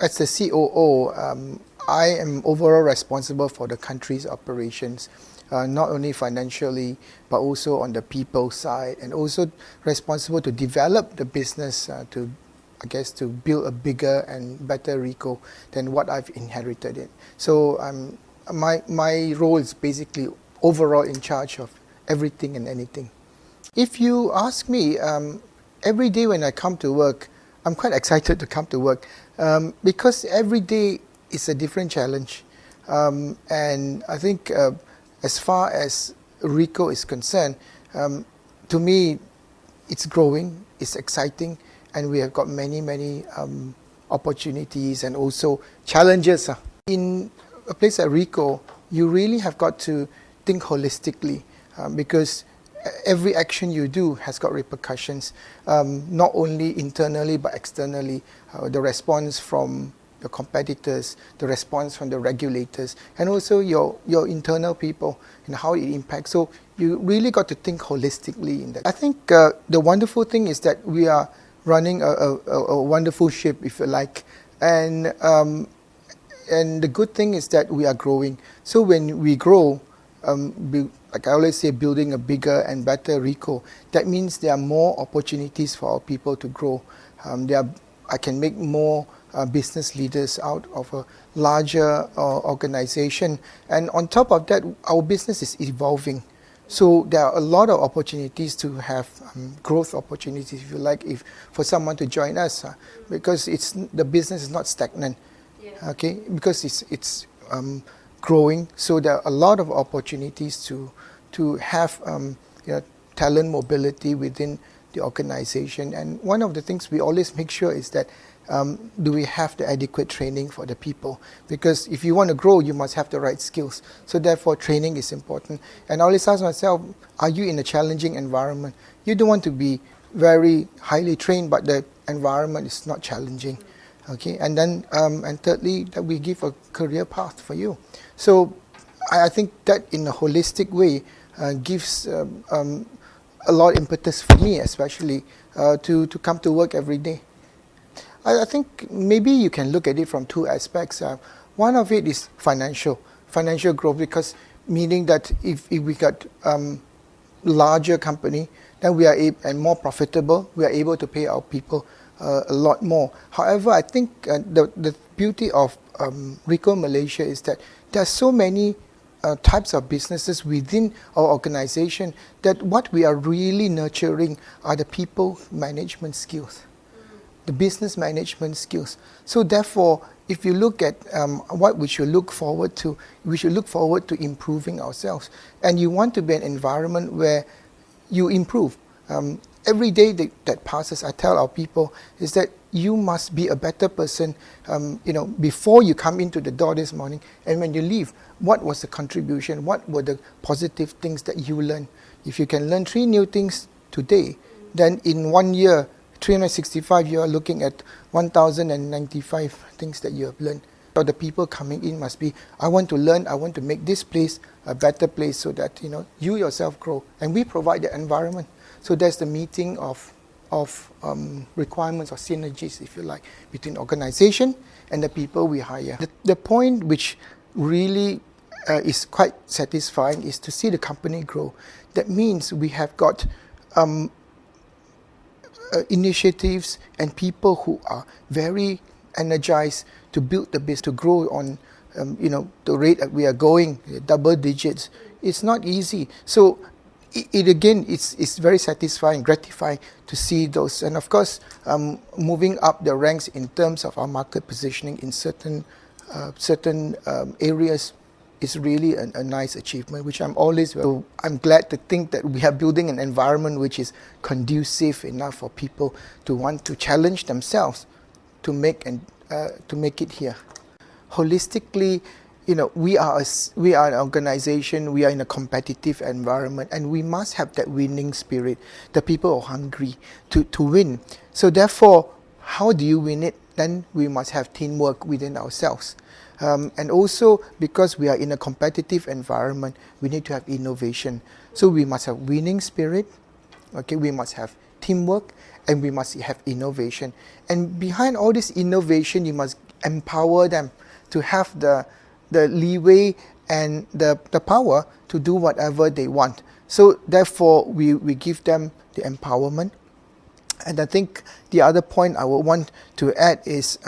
as the COO, I am overall responsible for the country's operations, not only financially, but also on the people side, and also responsible to develop the business to build a bigger and better Ricoh than what I've inherited it. So my role is basically overall in charge of everything and anything. If you ask me, every day when I come to work, I'm quite excited to come to work because every day is a different challenge. And I think as far as Ricoh is concerned, to me, it's growing, it's exciting, and we have got many opportunities and also challenges. In a place like Ricoh, you really have got to think holistically because every action you do has got repercussions, not only internally but externally. The response from your competitors, the response from the regulators, and also your internal people and how it impacts. So you really got to think holistically in that. I think the wonderful thing is that we are running a wonderful ship, if you like, and the good thing is that we are growing. So when we grow, like I always say, building a bigger and better Ricoh, that means there are more opportunities for our people to grow. I can make more business leaders out of a larger organization. And on top of that, our business is evolving. So there are a lot of opportunities to have growth opportunities, if you like, for someone to join us, because the business is not stagnant, okay? Because it's growing. So there are a lot of opportunities to have talent mobility within the organization. And one of the things we always make sure is that do we have the adequate training for the people? Because if you want to grow, you must have the right skills. So therefore, training is important. And I always ask myself, are you in a challenging environment? You don't want to be very highly trained, but the environment is not challenging. Okay, and then and thirdly, that we give a career path for you. So I think that in a holistic way gives a lot of impetus for me, especially to come to work every day. I think maybe you can look at it from two aspects. One of it is financial growth, because meaning that if we got larger company, then we are and more profitable, we are able to pay our people a lot more. However, I think the beauty of Ricoh Malaysia is that there are so many types of businesses within our organization that what we are really nurturing are the people management skills, the business management skills. So therefore, if you look at what we should look forward to, we should look forward to improving ourselves. And you want to be an environment where you improve. Every day that passes, I tell our people, is that you must be a better person, before you come into the door this morning, and when you leave, what was the contribution? What were the positive things that you learned? If you can learn 3 new things today, then in 1 year, 365, you are looking at 1,095 things that you have learned. So the people coming in must be, I want to learn, I want to make this place a better place so that you yourself grow. And we provide the environment. So there's the meeting of requirements or synergies, if you like, between organization and the people we hire. The point which really is quite satisfying is to see the company grow. That means we have got initiatives and people who are very energized to build the business, to grow on the rate that we are going, double digits. It's not easy. So it's very satisfying, gratifying to see those. And of course, moving up the ranks in terms of our market positioning in certain areas is really a nice achievement, which I'm glad to think that we are building an environment which is conducive enough for people to want to challenge themselves to make it here. Holistically, we are an organization, we are in a competitive environment, and we must have that winning spirit. The people are hungry to win. So therefore, how do you win it? Then we must have teamwork within ourselves. And also, because we are in a competitive environment, we need to have innovation. So we must have winning spirit, okay? We must have teamwork, and we must have innovation. And behind all this innovation, you must empower them to have the leeway and the power to do whatever they want. So therefore, we give them the empowerment. And I think the other point I would want to add is,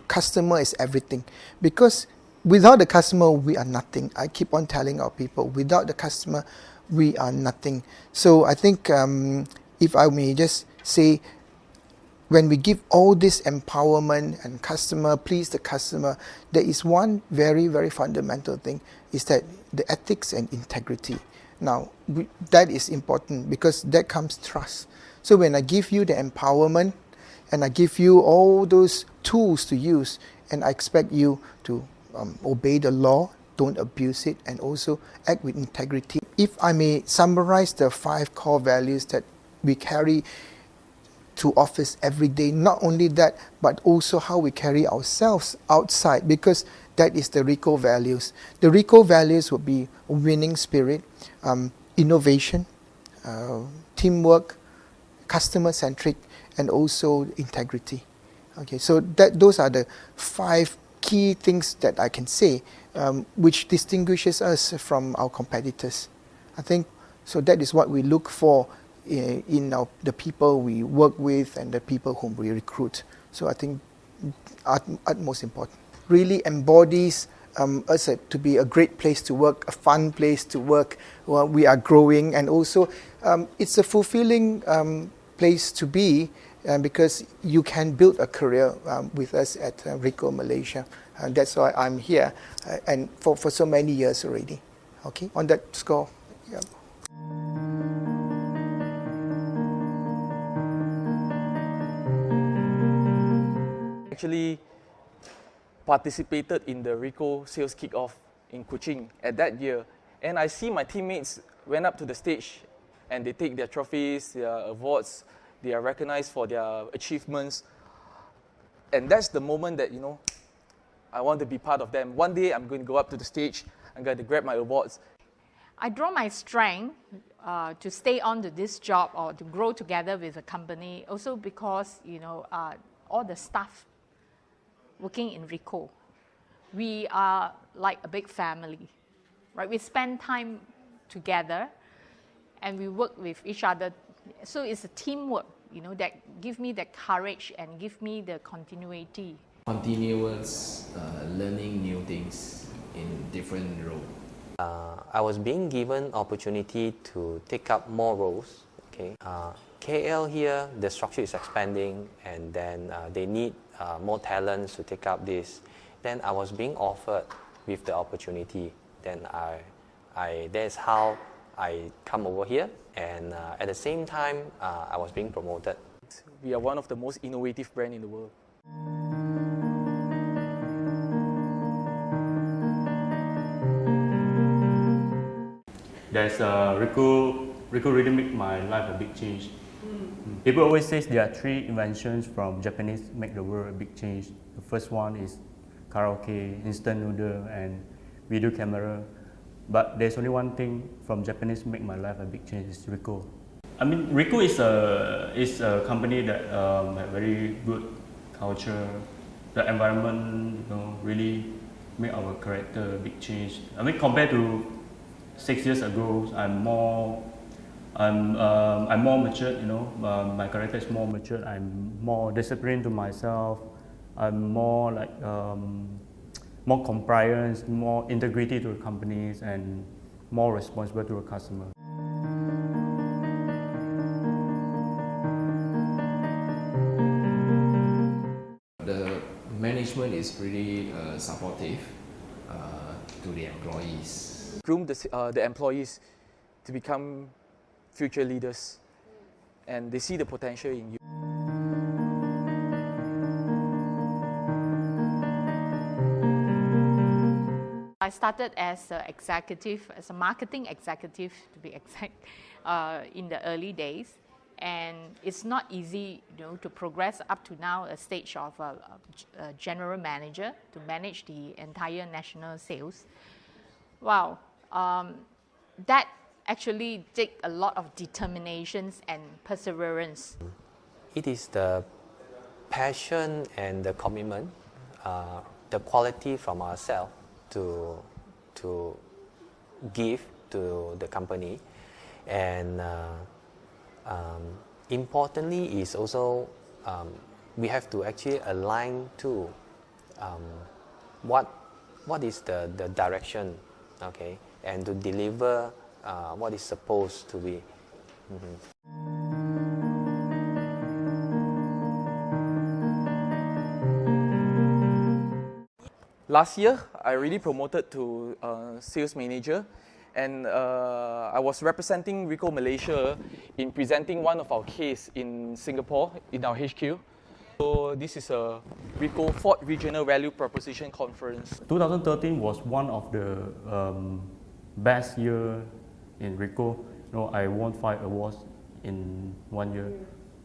customer is everything. Because without the customer, we are nothing. I keep on telling our people, without the customer, we are nothing. So I think, if I may just say, when we give all this empowerment and please the customer, there is one very, very fundamental thing, is that the ethics and integrity. Now, that is important because that comes trust. So when I give you the empowerment and I give you all those tools to use, and I expect you to obey the law, don't abuse it, and also act with integrity. If I may summarize the 5 core values that we carry to office every day, not only that, but also how we carry ourselves outside, because that is the Ricoh values. The Ricoh values will be winning spirit, innovation, teamwork, customer-centric, and also integrity. Okay, so those are the 5 key things that I can say, which distinguishes us from our competitors. I think so. That is what we look for in the people we work with and the people whom we recruit. So I think utmost important. Really embodies us to be a great place to work, a fun place to work. We are growing, and also it's a fulfilling place to be, because you can build a career with us at Ricoh Malaysia. That's why I'm here, and for so many years already. Okay, on that score. Yeah. Actually participated in the Ricoh sales kickoff in Kuching at that year, and I see my teammates went up to the stage and they take their trophies, their awards, they are recognized for their achievements, and that's the moment that I want to be part of them. One day I'm going to go up to the stage, I'm going to grab my awards. I draw my strength to stay on to this job or to grow together with the company, also because all the staff working in Ricoh, we are like a big family, right? We spend time together and we work with each other. So it's a teamwork, that give me the courage and give me the continuity. Continuous learning new things in different roles. I was being given opportunity to take up more roles. Okay, KL here, the structure is expanding, and then they need more talents to take up this. Then I was being offered with the opportunity. Then that's how I come over here, and at the same time, I was being promoted. We are one of the most innovative brands in the world. There's Ricoh really make my life a big change. People always say there are 3 inventions from Japanese make the world a big change. The first one is karaoke, instant noodle, and video camera. But there's only one thing from Japanese make my life a big change, is Ricoh. I mean, Ricoh is a company that have very good culture. The environment, really make our character a big change. I mean, compared to 6 years ago, I'm more matured. My character is more matured. I'm more disciplined to myself. I'm more like more compliance, more integrity to the companies, and more responsible to the customer. The management is really supportive to the employees. Groom the employees to become future leaders, and they see the potential in you. I started as an executive, as a marketing executive to be exact, in the early days. And it's not easy, to progress up to now a stage of a general manager to manage the entire national sales. Wow, that actually take a lot of determinations and perseverance. It is the passion and the commitment the quality from ourselves to give to the company, and importantly is also we have to actually align to what is the direction, okay, and to deliver what is supposed to be. Last year, I really promoted to sales manager, and I was representing Ricoh Malaysia in presenting one of our case in Singapore in our HQ. So this is a Ricoh 4th Regional Value Proposition Conference. 2013 was one of the best year in Ricoh. I won 5 awards in 1 year.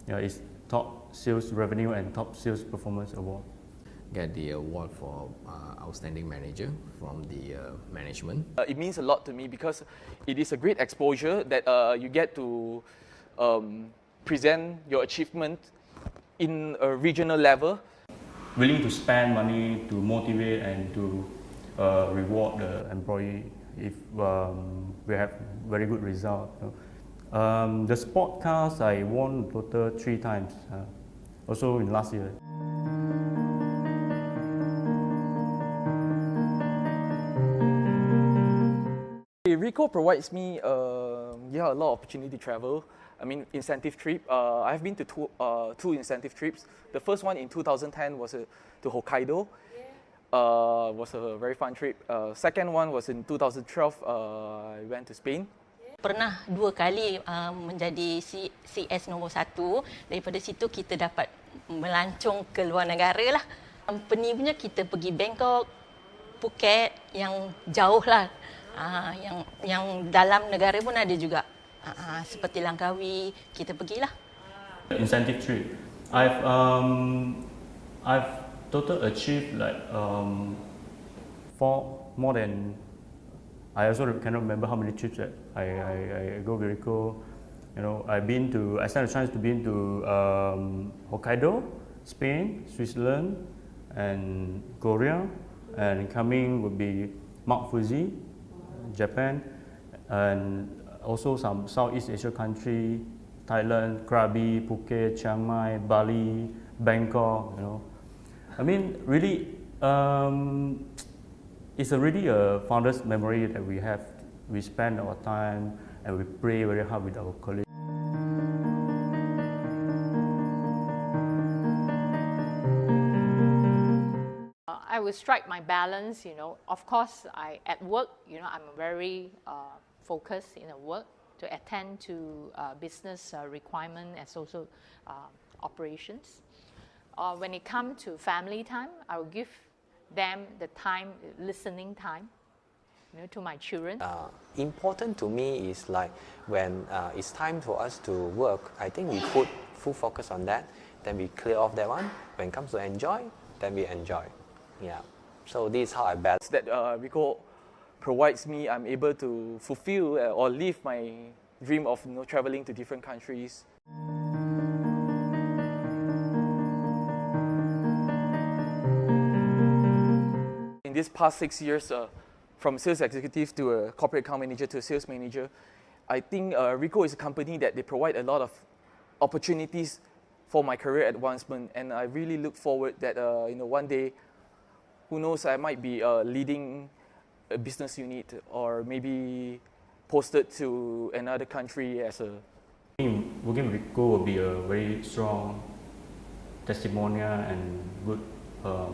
Yeah, it's top sales revenue and top sales performance award. Get the award for outstanding manager from the management. It means a lot to me because it is a great exposure that you get to present your achievement in a regional level. Willing to spend money to motivate and to reward the employee if we have very good result. The sport cars I won total 3 times, also in last year. Ricoh provides me a lot of opportunity to travel. I mean, incentive trip. I've been to 2 incentive trips. The first one in 2010 was to Hokkaido. Was a very fun trip. Second one was in 2012. I went to Spain. Pernah 2 kali menjadi CS nombor 1. Daripada situ kita dapat melancong ke luar negara lah. Company punya kita pergi Bangkok, Phuket, yang jauh lah. Yang dalam negara pun ada juga. Seperti Langkawi, kita pergilah. Incentive trip. I've total achieved like more than. I also cannot remember how many trips that I go to Ricoh. I had a chance to be to Hokkaido, Spain, Switzerland, and Korea, and coming would be Mount Fuji, Japan, and also some Southeast Asia country, Thailand, Krabi, Phuket, Chiang Mai, Bali, Bangkok. I mean, really, it's really a founder's memory that we have. We spend our time and we pray very hard with our colleagues. I will strike my balance, Of course, at work, I'm very focused in the work to attend to business requirement as also operations. When it comes to family time, I will give them the time, listening time, to my children. Important to me is like when it's time for us to work, I think we put full focus on that, then we clear off that one. When it comes to enjoy, then we enjoy. Yeah. So this is how I balance. That Ricoh provides me, I'm able to fulfill or live my dream of traveling to different countries. In these past 6 years, from sales executive to a corporate account manager to a sales manager, I think Ricoh is a company that they provide a lot of opportunities for my career advancement, and I really look forward that one day, who knows, I might be leading a business unit or maybe posted to another country as a. Working with Ricoh will be a very strong testimonial and good,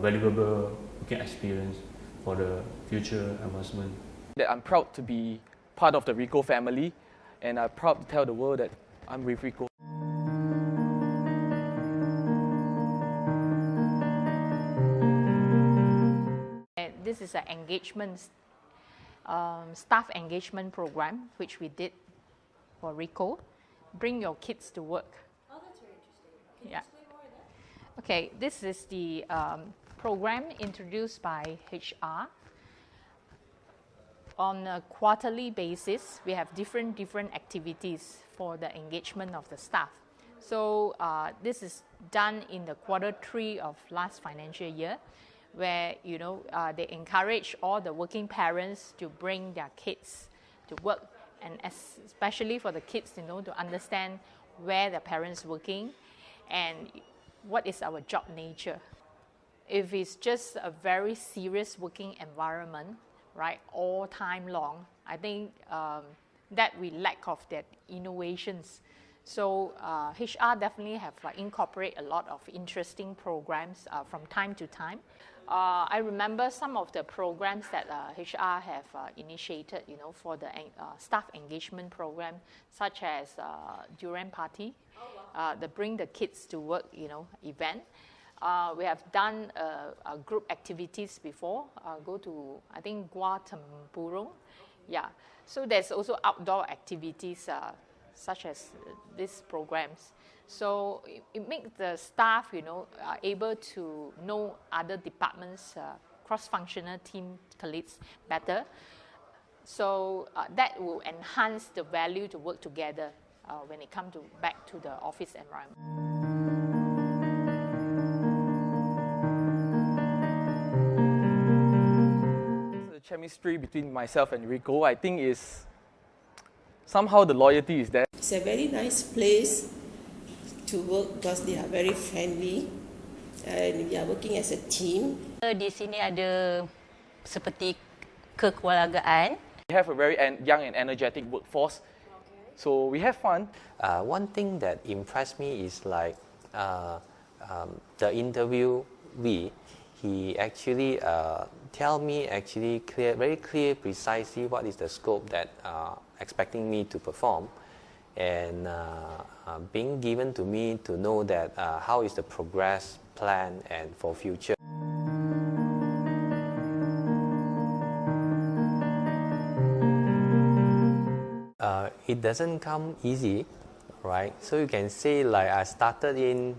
valuable working experience for the future advancement. That I'm proud to be part of the Ricoh family, and I'm proud to tell the world that I'm with Ricoh. This is an engagement, staff engagement program, which we did for Ricoh. Bring your kids to work. Oh, that's very interesting. Can you explain more of that? Okay, this is the program introduced by HR. On a quarterly basis, we have different activities for the engagement of the staff. So this is done in the Q3 of last financial year, where they encourage all the working parents to bring their kids to work, and especially for the kids, to understand where their parents working and what is our job nature. If it's just a very serious working environment, right, all time long, I think that we lack of that innovations. So HR definitely have incorporate a lot of interesting programs from time to time. I remember some of the programs that HR have initiated, for the staff engagement program, such as Durian Party, the Bring the Kids to Work, event. We have done group activities before. Go to, I think, Gua Tempurung. Yeah. So there's also outdoor activities such as these programs. So it makes the staff, able to know other departments, cross-functional team colleagues better. So that will enhance the value to work together when it comes back to the office environment. The chemistry between myself and Ricoh, I think, is somehow the loyalty is there. It's a very nice place to work because they are very friendly and we are working as a team. Di sini ada seperti kekeluargaan. We have a very young and energetic workforce, so we have fun. One thing that impressed me is the interviewee. He actually tell me very clear, precisely what is the scope that expecting me to perform, and being given to me to know that how is the progress plan and for future. It doesn't come easy, right? So you can say I started in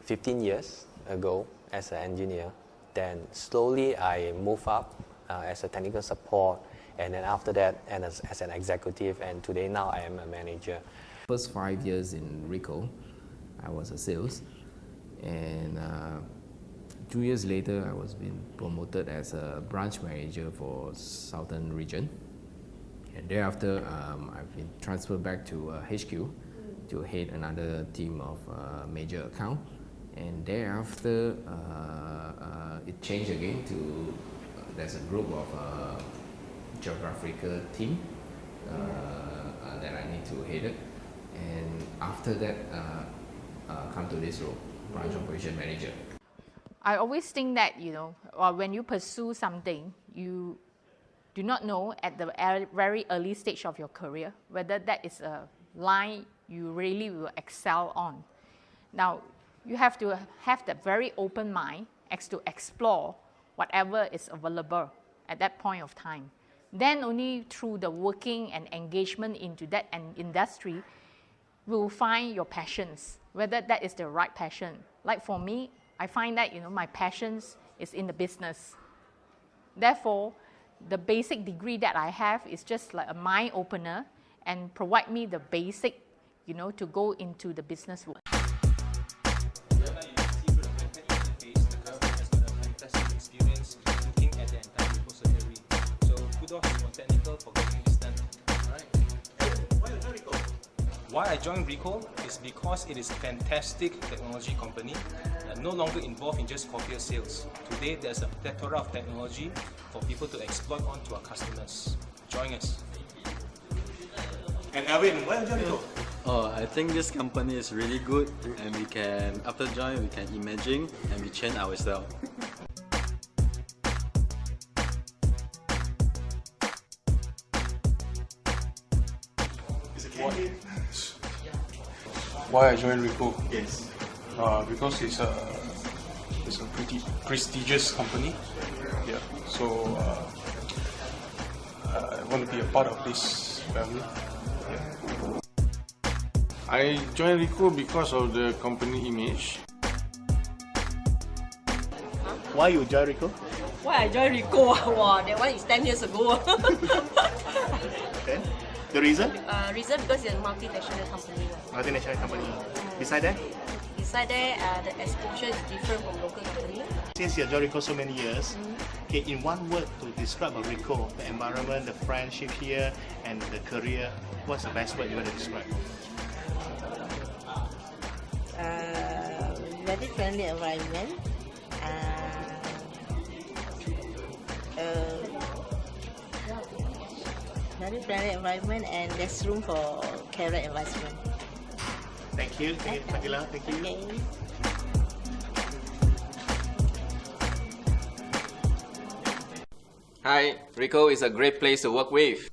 15 years ago as an engineer. Then slowly I move up as a technical support, and then after that and as an executive, and today now I am a manager. First 5 years in Ricoh, I was a sales, and 2 years later I was being promoted as a branch manager for Southern region, and thereafter I've been transferred back to HQ to head another team of major account. And thereafter, it changed again to there's a group of geographical team that I need to head it. And after that, come to this role, branch operation manager. I always think that, when you pursue something, you do not know at the very early stage of your career whether that is a line you really will excel on. Now, you have to have that very open mind to explore whatever is available at that point of time. Then only through the working and engagement into that industry, will find your passions, whether that is the right passion. Like for me, I find that my passions is in the business. Therefore, the basic degree that I have is just like a mind opener and provide me the basic, to go into the business world. Why I joined Ricoh is because it is a fantastic technology company, no longer involved in just courier sales. Today, there's a plethora of technology for people to exploit onto our customers. Join us. And Alvin, why did you join Ricoh? I think this company is really good, and after joining, we can imagine and we change ourselves. Why I joined Ricoh? Yes. Because it's a pretty prestigious company. Yeah. So I want to be a part of this family. Yeah. I joined Ricoh because of the company image. Why you joined Ricoh? Why I joined Ricoh? Wow, that one is 10 years ago. Okay. The reason? Reason because it's a multinational company. Multinational company. Beside that? Beside that, the exposure is different from local company. since you have joined Ricoh so many years, okay, in one word to describe a Ricoh, the environment, the friendship here, and the career, what's the best word you want to describe? Very friendly environment. Very friendly environment, and there's room for career advancement. Thank you, Fadila. Thank you. Okay. Hi, Ricoh is a great place to work with.